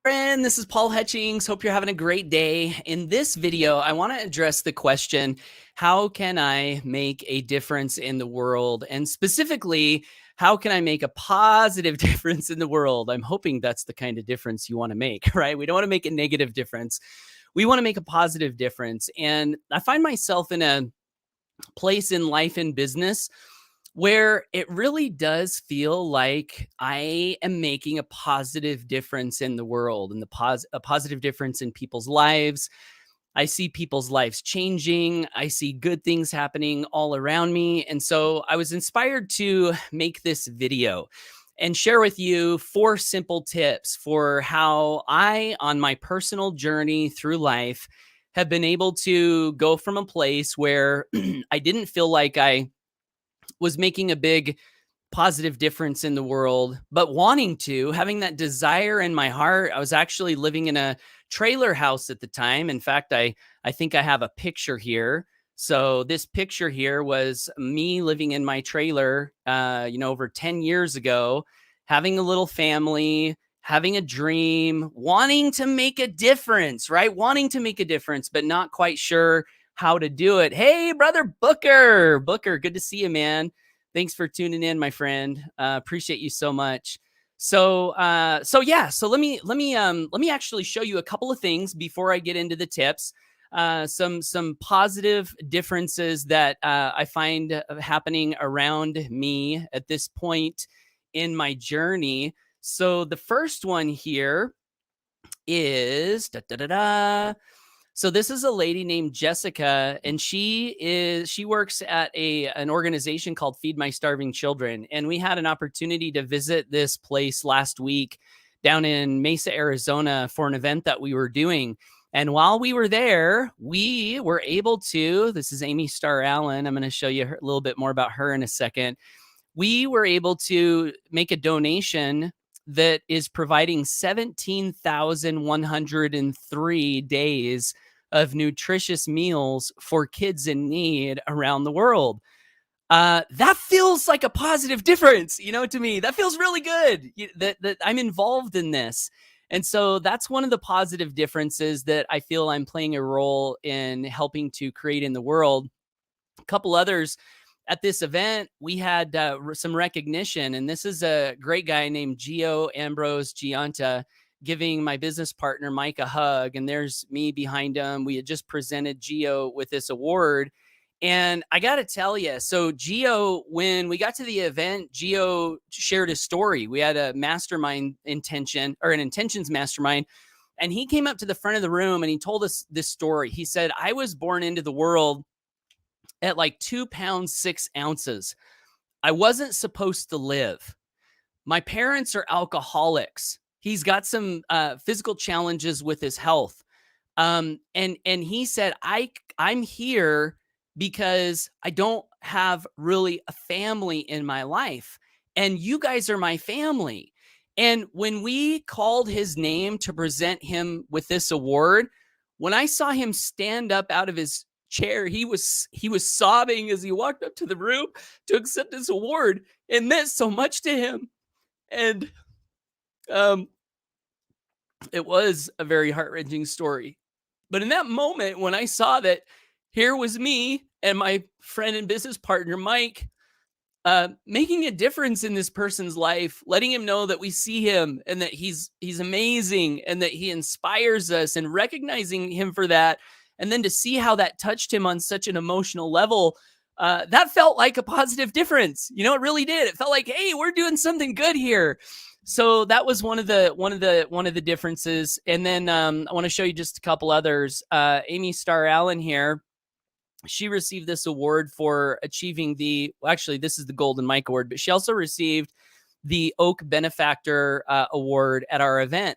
friend, this is Paul Hutchings. Hope you're having a great day. In this video, I want to address the question, how can I make a difference in the world? And specifically, how can I make a positive difference in the world? I'm hoping that's the kind of difference you want to make, right? We don't want to make a negative difference. We want to make a positive difference. And I find myself in a place in life and business where it really does feel like I am making a positive difference in the world and a positive difference in people's lives. I see people's lives changing. I see good things happening all around me. And so I was inspired to make this video and share with you 4 simple tips for how I, on my personal journey through life, have been able to go from a place where I didn't feel like I was making a big positive difference in the world, but having that desire in my heart. I was actually living in a trailer house at the time. In fact, I think I have a picture here. So this picture here was me living in my trailer, over 10 years ago, having a little family, having a dream, wanting to make a difference, right? Wanting to make a difference, but not quite sure how to do it. Hey, brother Booker. Booker, good to see you, man. Thanks for tuning in, my friend. Appreciate you so much. So let me actually show you a couple of things before I get into the tips. Some positive differences that I find happening around me at this point in my journey. So the first one here is So this is a lady named Jessica, and she works at an organization called Feed My Starving Children. And we had an opportunity to visit this place last week down in Mesa, Arizona for an event that we were doing. And while we were there, we were able to, this is Amy Starr Allen. I'm going to show you a little bit more about her in a second. We were able to make a donation that is providing 17,103 days of nutritious meals for kids in need around the world. That feels like a positive difference, to me. That feels really good that I'm involved in this. And so that's one of the positive differences that I feel I'm playing a role in helping to create in the world. A couple others. At this event, we had some recognition, and this is a great guy named Gio Ambrose Gianta giving my business partner Mike a hug, and there's me behind him. We had just presented Gio with this award, and I got to tell you, so Gio, when we got to the event, Gio shared a story. We had a mastermind an intentions mastermind, and he came up to the front of the room and he told us this story. He said, I was born into the world at like 2 pounds, 6 ounces. I wasn't supposed to live. My parents are alcoholics. He's got some physical challenges with his health. And he said, I'm here because I don't have really a family in my life. And you guys are my family. And when we called his name to present him with this award, when I saw him stand up out of his chair, he was sobbing as he walked up to the room to accept this award. It meant so much to him. And it was a very heart-wrenching story. But in that moment, when I saw that here was me and my friend and business partner, Mike, making a difference in this person's life, letting him know that we see him and that he's amazing and that he inspires us, and recognizing him for that, and then to see how that touched him on such an emotional level, that felt like a positive difference. It really did. It felt like, hey, we're doing something good here. So that was one of the differences. And then I want to show you just a couple others. Amy Starr Allen here, she received this award for achieving this is the Golden Mike Award, but she also received the Oak Benefactor Award at our event.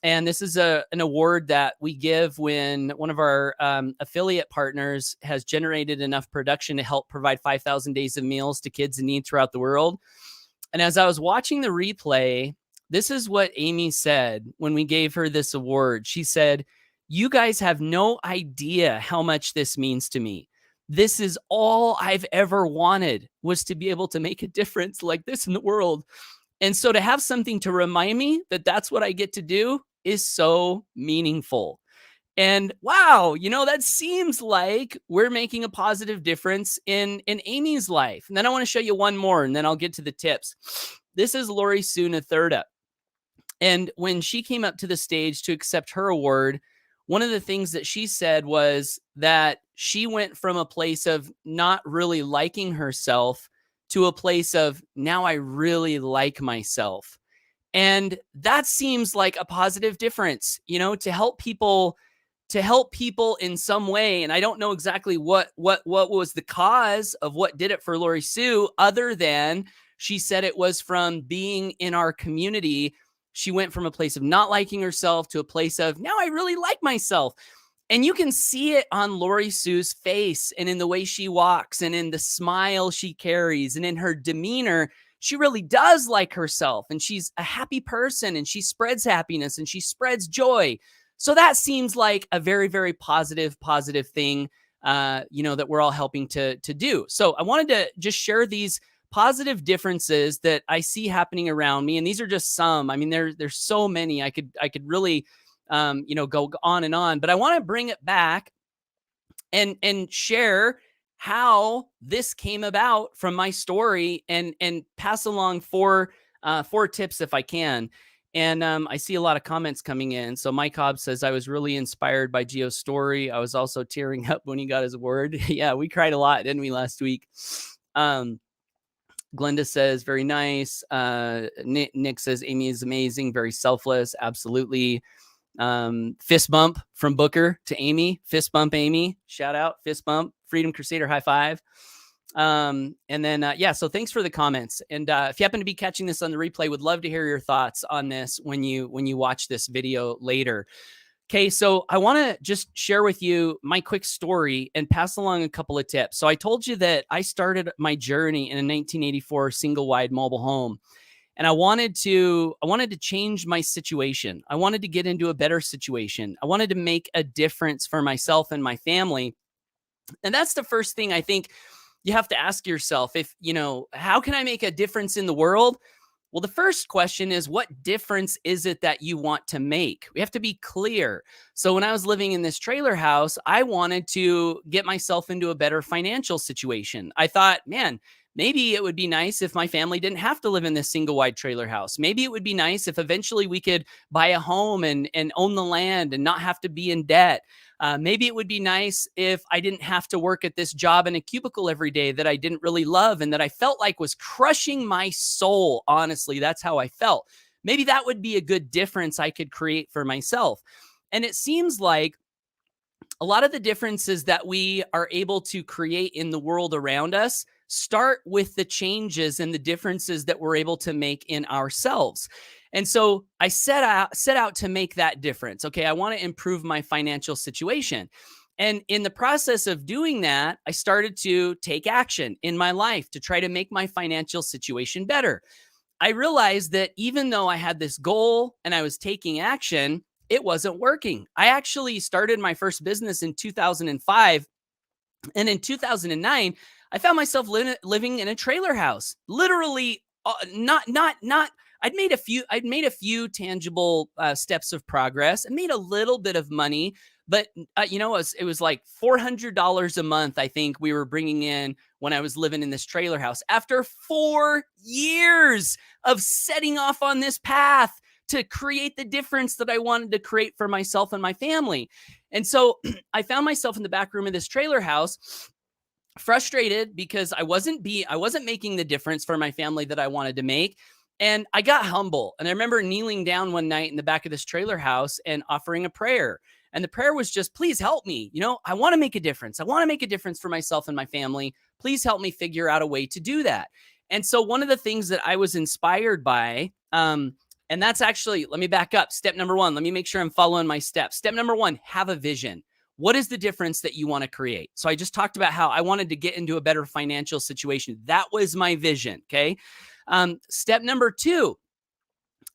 And this is an award that we give when one of our affiliate partners has generated enough production to help provide 5,000 days of meals to kids in need throughout the world. And as I was watching the replay, this is what Amy said when we gave her this award. She said, you guys have no idea how much this means to me. This is all I've ever wanted, was to be able to make a difference like this in the world. And so to have something to remind me that that's what I get to do, is so meaningful. And wow, that seems like we're making a positive difference in Amy's life. And then I want to show you one more, and then I'll get to the tips. This is Lori Suna Thirda. And when she came up to the stage to accept her award, one of the things that she said was that she went from a place of not really liking herself to a place of now I really like myself. And that seems like a positive difference, to help people in some way. And I don't know exactly what was the cause of what did it for Lori Sue, other than she said it was from being in our community. She went from a place of not liking herself to a place of now I really like myself. And you can see it on Lori Sue's face and in the way she walks and in the smile she carries and in her demeanor. She really does like herself, and she's a happy person, and she spreads happiness and she spreads joy. So that seems like a very, very positive thing, that we're all helping to do. So I wanted to just share these positive differences that I see happening around me. And these are just some. I mean, there's so many. I could really go on and on, but I want to bring it back and share how this came about from my story, and pass along four tips if I can. And I see a lot of comments coming in. So Mike Hobbs says, I was really inspired by Gio's story. I was also tearing up when he got his award. Yeah, we cried a lot, didn't we, last week? Glenda says, very nice. Nick says, Amy is amazing, very selfless. Absolutely. Fist bump from Booker to Amy. Fist bump, Amy. Shout out, fist bump. Freedom Crusader, high five. And then, so thanks for the comments. And if you happen to be catching this on the replay, would love to hear your thoughts on this when you watch this video later. Okay, so I want to just share with you my quick story and pass along a couple of tips. So I told you that I started my journey in a 1984 single wide mobile home. And I wanted to change my situation. I wanted to get into a better situation. I wanted to make a difference for myself and my family. And that's the first thing I think you have to ask yourself. If, how can I make a difference in the world? Well, the first question is, what difference is it that you want to make? We have to be clear. So when I was living in this trailer house, I wanted to get myself into a better financial situation. I thought, man, maybe it would be nice if my family didn't have to live in this single wide trailer house. Maybe it would be nice if eventually we could buy a home and own the land and not have to be in debt. Maybe it would be nice if I didn't have to work at this job in a cubicle every day that I didn't really love and that I felt like was crushing my soul. Honestly, that's how I felt. Maybe that would be a good difference I could create for myself. And it seems like a lot of the differences that we are able to create in the world around us start with the changes and the differences that we're able to make in ourselves. And so I set out to make that difference. Okay, I want to improve my financial situation. And in the process of doing that, I started to take action in my life to try to make my financial situation better. I realized that even though I had this goal and I was taking action, it wasn't working. I actually started my first business in 2005. And in 2009, I found myself living in a trailer house. Literally, I'd made a few tangible steps of progress and made a little bit of money, but it was like $400 a month. I think we were bringing in when I was living in this trailer house after 4 years of setting off on this path to create the difference that I wanted to create for myself and my family. And so I found myself in the back room of this trailer house, frustrated because I wasn't making the difference for my family that I wanted to make. And I got humble. And I remember kneeling down one night in the back of this trailer house and offering a prayer. And the prayer was just, please help me. I want to make a difference. I want to make a difference for myself and my family. Please help me figure out a way to do that. And so one of the things that I was inspired by, and that's actually, let me back up. Step number one, let me make sure I'm following my steps. Step number one, have a vision. What is the difference that you want to create? So I just talked about how I wanted to get into a better financial situation. That was my vision. Okay. Step number two,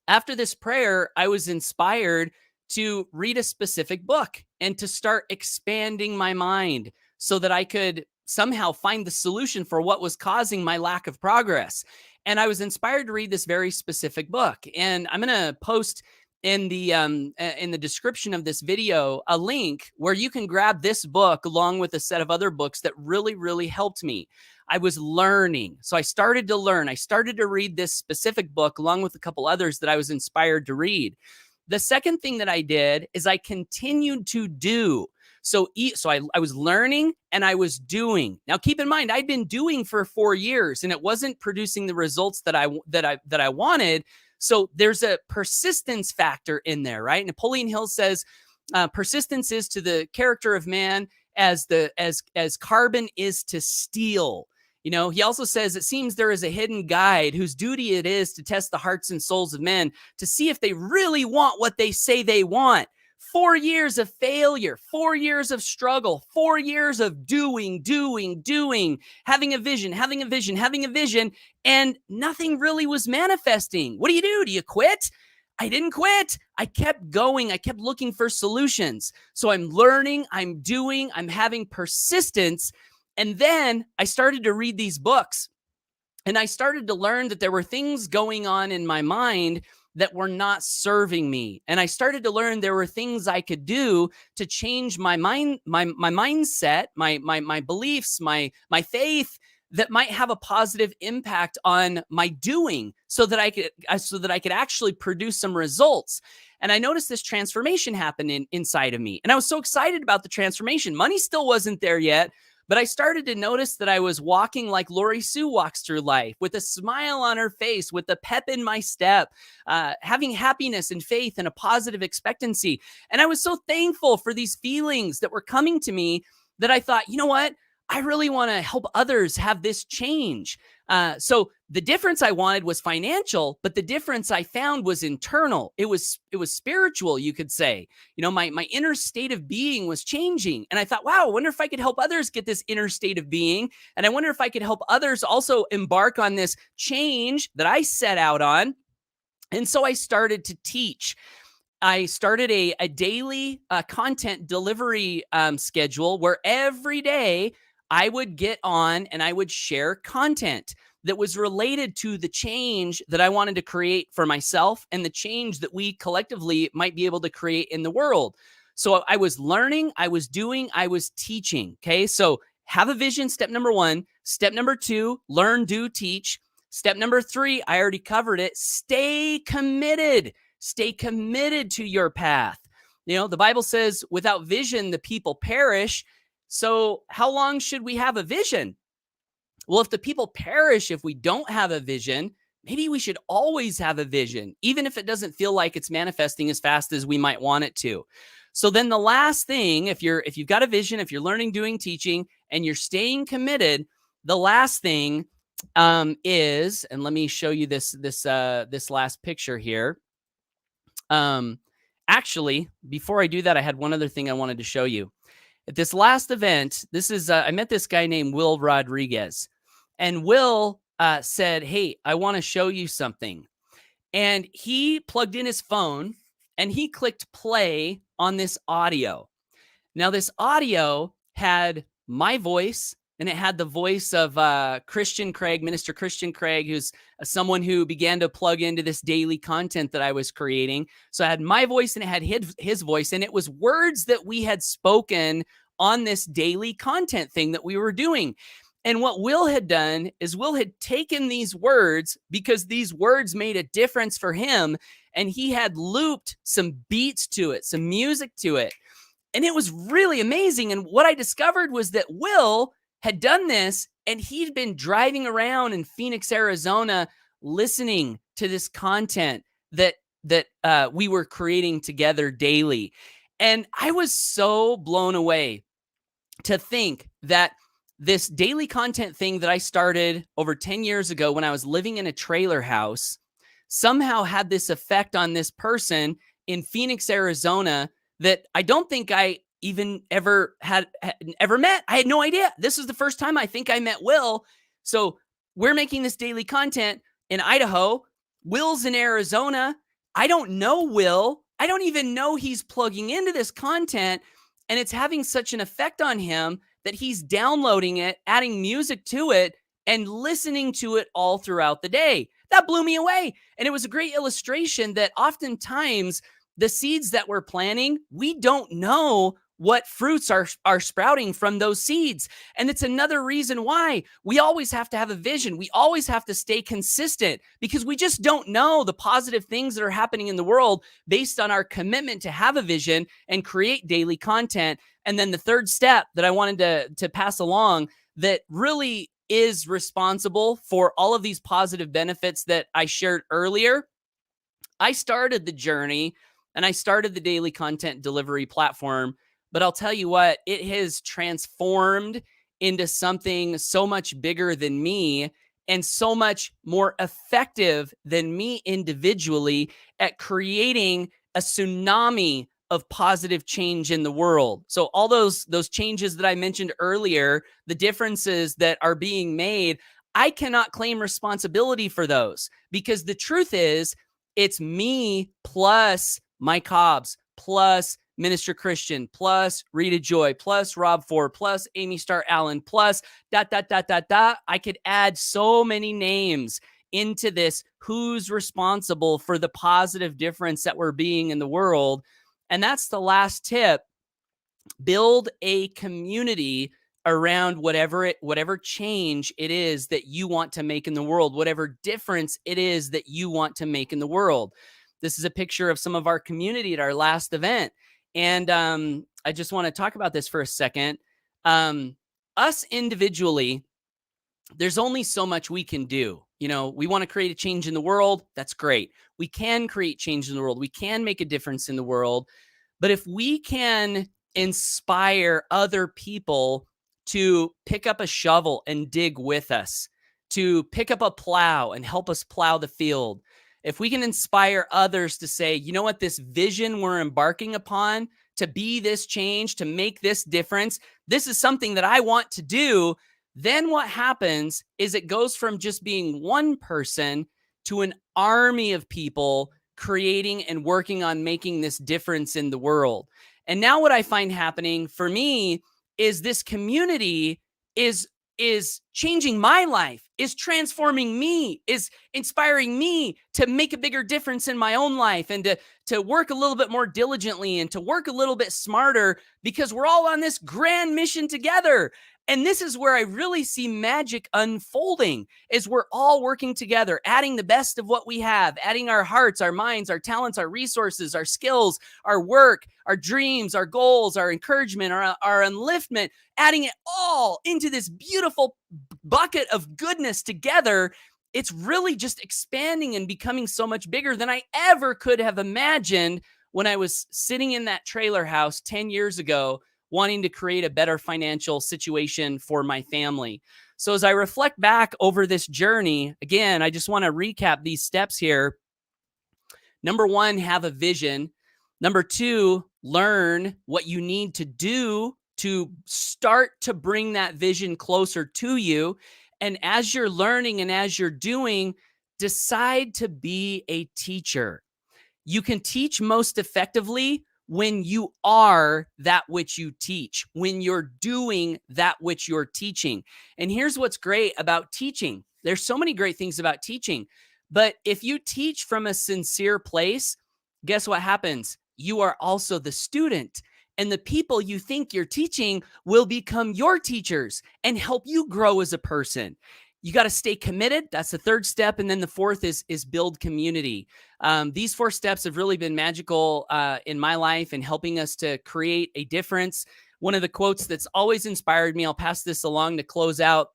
after this prayer, I was inspired to read a specific book and to start expanding my mind so that I could somehow find the solution for what was causing my lack of progress. And I was inspired to read this very specific book. And I'm going to post in the description of this video a link where you can grab this book along with a set of other books that really helped me. I was learning. So I started to learn. I started to read this specific book along with a couple others that I was inspired to read. The second thing that I did is I continued to do. So I was learning and I was doing. Now, keep in mind, I'd been doing for 4 years and it wasn't producing the results that I wanted. So there's a persistence factor in there, right? Napoleon Hill says persistence is to the character of man as carbon is to steel. You know, he also says it seems there is a hidden guide whose duty it is to test the hearts and souls of men to see if they really want what they say they want. 4 years of failure, 4 years of struggle, 4 years of doing, having a vision, and nothing really was manifesting. What do? Do you quit? I didn't quit. I kept going. I kept looking for solutions. So I'm learning, I'm doing, I'm having persistence. And then I started to read these books and I started to learn that there were things going on in my mind that were not serving me. And I started to learn there were things I could do to change my mind, my mindset, my beliefs, my faith that might have a positive impact on my doing so that I could actually produce some results. And I noticed this transformation happen inside of me. And I was so excited about the transformation. Money still wasn't there yet, but I started to notice that I was walking like Lori Sue walks through life, with a smile on her face, with a pep in my step, having happiness and faith and a positive expectancy. And I was so thankful for these feelings that were coming to me that I thought, you know what? I really want to help others have this change. So the difference I wanted was financial, but the difference I found was internal. It was spiritual, you could say. You know, my inner state of being was changing. And I thought, wow, I wonder if I could help others get this inner state of being. And I wonder if I could help others also embark on this change that I set out on. And so I started to teach. I started a daily content delivery schedule where every day I would get on and I would share content that was related to the change that I wanted to create for myself and the change that we collectively might be able to create in the world. So I was learning, I was doing, I was teaching. Okay. So have a vision, step number 1. Step number 2, learn, do, teach. Step number 3, I already covered it. Stay committed. Stay committed to your path. You know, the Bible says without vision, the people perish. So how long should we have a vision? Well, if the people perish, if we don't have a vision, maybe we should always have a vision, even if it doesn't feel like it's manifesting as fast as we might want it to. So then the last thing, if you've got a vision, if you're learning, doing, teaching, and you're staying committed, the last thing is, and let me show you this last picture here. Actually, before I do that, I had one other thing I wanted to show you. At this last event, I met this guy named Will Rodriguez, and Will said, "Hey, I want to show you something." And he plugged in his phone and he clicked play on this audio. Now, this audio had my voice and it had the voice of Christian Craig, Minister Christian Craig, who's someone who began to plug into this daily content that I was creating. So I had my voice and it had his voice, and it was words that we had spoken on this daily content thing that we were doing. And what Will had done is Will had taken these words, because these words made a difference for him, and he had looped some beats to it, some music to it. And it was really amazing. And what I discovered was that Will had done this, and he'd been driving around in Phoenix, Arizona, listening to this content that we were creating together daily. And I was so blown away to think that this daily content thing that I started over 10 years ago when I was living in a trailer house somehow had this effect on this person in Phoenix, Arizona, that I don't think I even ever met. I had no idea. This was the first time I think I met Will. So we're making this daily content in Idaho. Will's in Arizona. I don't know Will. I don't even know he's plugging into this content, and it's having such an effect on him that he's downloading it, adding music to it, and listening to it all throughout the day. That blew me away. And it was a great illustration that oftentimes the seeds that we're planting, we don't know what fruits are sprouting from those seeds. And it's another reason why we always have to have a vision. We always have to stay consistent because we just don't know the positive things that are happening in the world based on our commitment to have a vision and create daily content. And then the third step that I wanted to pass along that really is responsible for all of these positive benefits that I shared earlier. I started the journey and I started the daily content delivery platform, but I'll tell you what, it has transformed into something so much bigger than me and so much more effective than me individually at creating a tsunami of positive change in the world. So all those changes that I mentioned earlier, the differences that are being made, I cannot claim responsibility for those because the truth is it's me plus Mike Hobbs, plus Minister Christian, plus Rita Joy, plus Rob Ford, plus Amy Starr Allen, plus ... I could add so many names into this. Who's responsible for the positive difference that we're being in the world? And that's the last tip. Build a community around whatever change it is that you want to make in the world, whatever difference it is that you want to make in the world. This is a picture of some of our community at our last event. And I just want to talk about this for a second. Us individually, there's only so much we can do. You know, we want to create a change in the world. That's great. We can create change in the world. We can make a difference in the world. But if we can inspire other people to pick up a shovel and dig with us, to pick up a plow and help us plow the field, if we can inspire others to say, you know what, this vision we're embarking upon to be this change, to make this difference, this is something that I want to do, then what happens is it goes from just being one person to an army of people creating and working on making this difference in the world. And now what I find happening for me is this community is changing my life, is transforming me, is inspiring me to make a bigger difference in my own life and to work a little bit more diligently and to work a little bit smarter because we're all on this grand mission together. And this is where I really see magic unfolding, is we're all working together, adding the best of what we have, adding our hearts, our minds, our talents, our resources, our skills, our work, our dreams, our goals, our encouragement, our upliftment, adding it all into this beautiful bucket of goodness together. It's really just expanding and becoming so much bigger than I ever could have imagined when I was sitting in that trailer house 10 years ago, wanting to create a better financial situation for my family. So as I reflect back over this journey, again, I just want to recap these steps here. Number one, have a vision. Number two, learn what you need to do to start to bring that vision closer to you. And as you're learning and as you're doing, decide to be a teacher. You can teach most effectively when you are that which you teach, when you're doing that which you're teaching. And here's what's great about teaching. There's so many great things about teaching, but if you teach from a sincere place, guess what happens? You are also the student, and the people you think you're teaching will become your teachers and help you grow as a person. You got to stay committed. That's the third step. And then the fourth is build community. These four steps have really been magical in my life and helping us to create a difference. One of the quotes that's always inspired me, I'll pass this along to close out.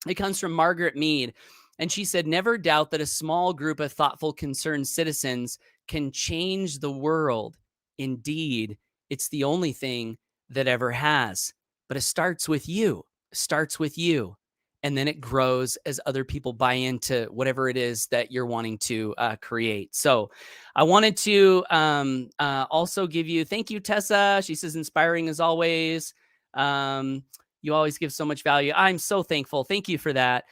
It comes from Margaret Mead. And she said, never doubt that a small group of thoughtful, concerned citizens can change the world. Indeed, it's the only thing that ever has. But it starts with you. It starts with you. And then it grows as other people buy into whatever it is that you're wanting to create. So I wanted to also give you, thank you, Tessa. She says, inspiring as always. You always give so much value. I'm so thankful. Thank you for that.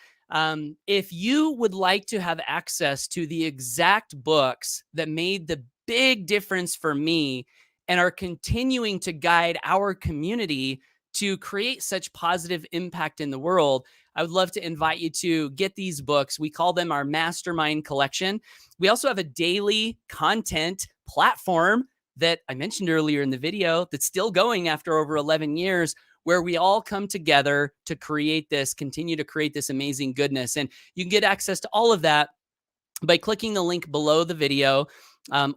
If you would like to have access to the exact books that made the big difference for me and are continuing to guide our community to create such positive impact in the world, I would love to invite you to get these books. We call them our mastermind collection. We also have a daily content platform that I mentioned earlier in the video that's still going after over 11 years, where we all come together to create this, continue to create this amazing goodness. And you can get access to all of that by clicking the link below the video,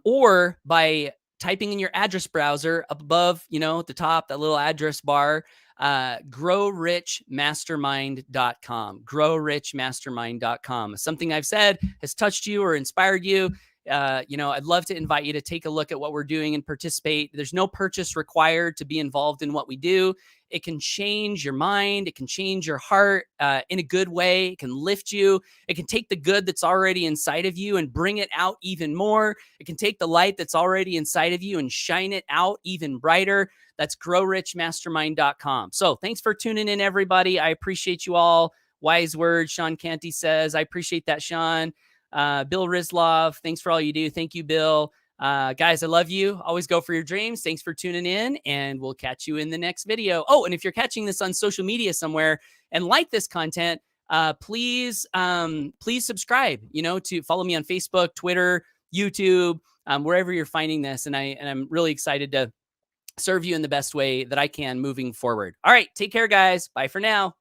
or by typing in your address browser up above, at the top, that little address bar, growrichmastermind.com, growrichmastermind.com. Something I've said has touched you or inspired you. I'd love to invite you to take a look at what we're doing and participate. There's no purchase required to be involved in what we do. It can change your mind. It can change your heart in a good way. It can lift you. It can take the good that's already inside of you and bring it out even more. It can take the light that's already inside of you and shine it out even brighter. That's growrichmastermind.com. So thanks for tuning in, everybody. I appreciate you all. Wise words, Sean Canty says. I appreciate that, Sean. Bill Rizlov, thanks for all you do. Thank you, Bill. Guys, I love you. Always go for your dreams. Thanks for tuning in, and we'll catch you in the next video. Oh, and if you're catching this on social media somewhere and like this content, please subscribe, to follow me on Facebook, Twitter, YouTube, wherever you're finding this. And I'm really excited to serve you in the best way that I can moving forward. All right. Take care, guys. Bye for now.